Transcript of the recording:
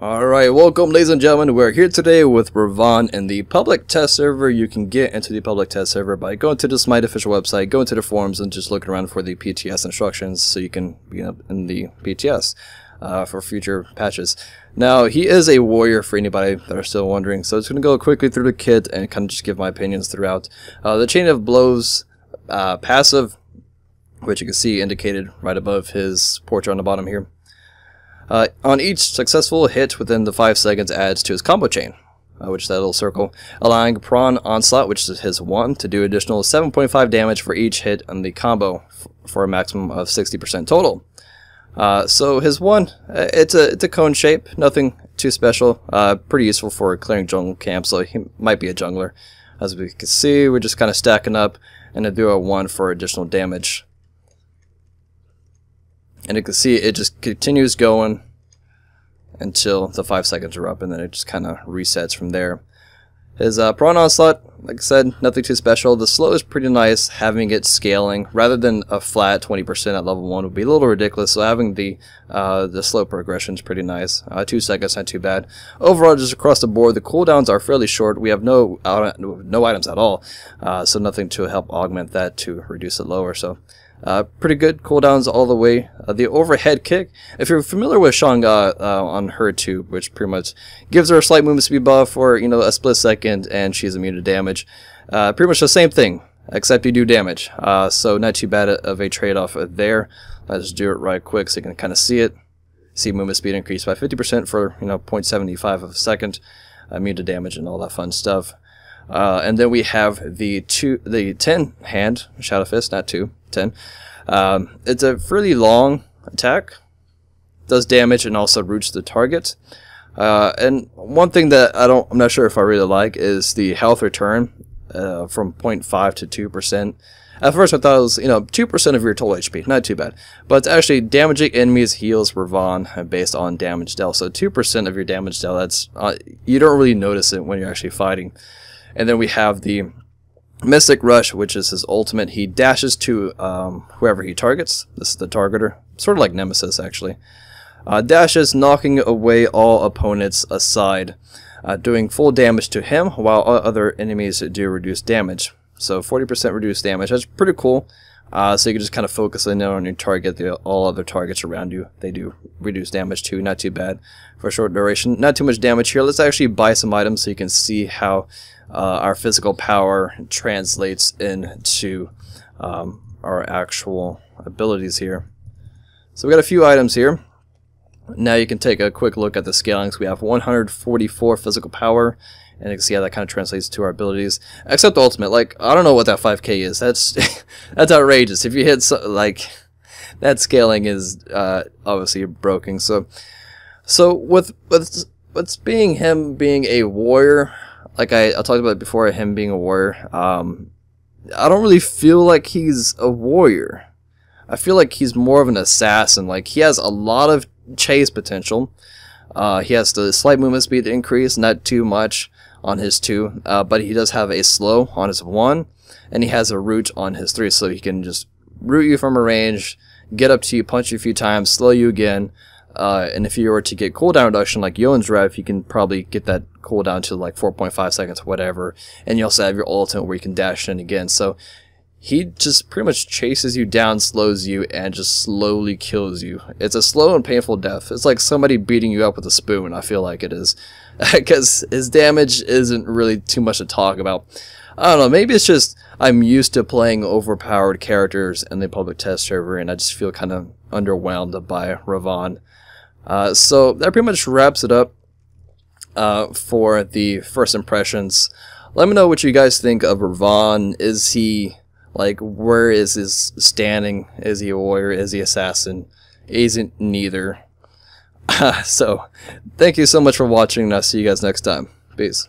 Alright, welcome ladies and gentlemen. We're here today with Ravana in the public test server. You can get into the public test server by going to the Smite official website, going to the forums, and just looking around for the PTS instructions so you can be up in the PTS for future patches. Now, he is a warrior for anybody that are still wondering, so I'm just going to go quickly through the kit and kind of just give my opinions throughout. The chain of blows passive, which you can see indicated right above his portrait on the bottom here. On each successful hit within the 5 seconds adds to his combo chain, which is that little circle, allowing Prawn Onslaught, which is his 1, to do additional 7.5 damage for each hit on the combo for a maximum of 60% total. So his 1, it's a cone shape, nothing too special, pretty useful for clearing jungle camps, so he might be a jungler. As we can see, we're just kind of stacking up and to do a 1 for additional damage. And you can see it just continues going until the 5 seconds are up, and then it just kind of resets from there. His Prawn Onslaught, like I said, nothing too special. The slow is pretty nice, having it scaling rather than a flat 20% at level 1 would be a little ridiculous. So having the slow progression is pretty nice. 2 seconds, not too bad. Overall, just across the board, the cooldowns are fairly short. We have no items at all, so nothing to help augment that to reduce it lower. So. Pretty good cooldowns all the way. The overhead kick, if you're familiar with Shanga on her tube, which pretty much gives her a slight movement speed buff for a split second, and she's immune to damage. Pretty much the same thing, except you do damage. So not too bad of a trade-off there. I'll just do it right quick so you can kind of see it. See movement speed increase by 50% for 0.75 of a second. Immune to damage and all that fun stuff. And then we have the 10 hand Shadow Fist, not 2, 10. It's a fairly long attack, does damage and also roots the target. And one thing that I'm not sure if I really like is the health return from 0.5 to 2%. At first I thought it was 2% of your total HP, not too bad, but it's actually damaging enemies heals Ravana based on damage dealt. So 2% of your damage dealt, that's you don't really notice it when you're actually fighting. And then we have the Mystic Rush, which is his ultimate. He dashes to whoever he targets. This is the targeter. Sort of like Nemesis, actually. Dashes, knocking away all opponents aside, doing full damage to him, while other enemies do reduced damage. So 40% reduced damage. That's pretty cool. So you can just kind of focus in on your target. All other targets around you, they do reduce damage too. Not too bad for a short duration. Not too much damage here. Let's actually buy some items so you can see how our physical power translates into our actual abilities here. So we got a few items here. Now you can take a quick look at the scalings. We have 144 physical power, and you can see how that kind of translates to our abilities. Except the ultimate, like I don't know what that 5k is. That's that's outrageous. If you hit that scaling is obviously broken. So with him being a warrior. Like I talked about before, him being a warrior, I don't really feel like he's a warrior. I feel like he's more of an assassin. Like, he has a lot of chase potential. He has the slight movement speed increase, not too much on his 2, but he does have a slow on his 1, and he has a root on his 3, so he can just root you from a range, get up to you, punch you a few times, slow you again. And if you were to get cooldown reduction like Yoan's Rev, you can probably get that cooldown to like 4.5 seconds or whatever. And you also have your ultimate where you can dash in again. So he just pretty much chases you down, slows you, and just slowly kills you. It's a slow and painful death. It's like somebody beating you up with a spoon, I feel like it is. Because his damage isn't really too much to talk about. I don't know, maybe it's just I'm used to playing overpowered characters in the public test server, and I just feel kind of underwhelmed by Ravana. So that pretty much wraps it up for the first impressions. Let me know what you guys think of Ravana. Is he, like, where is his standing? Is he a warrior? Is he assassin? Isn't neither. So, thank you so much for watching, and I'll see you guys next time. Peace.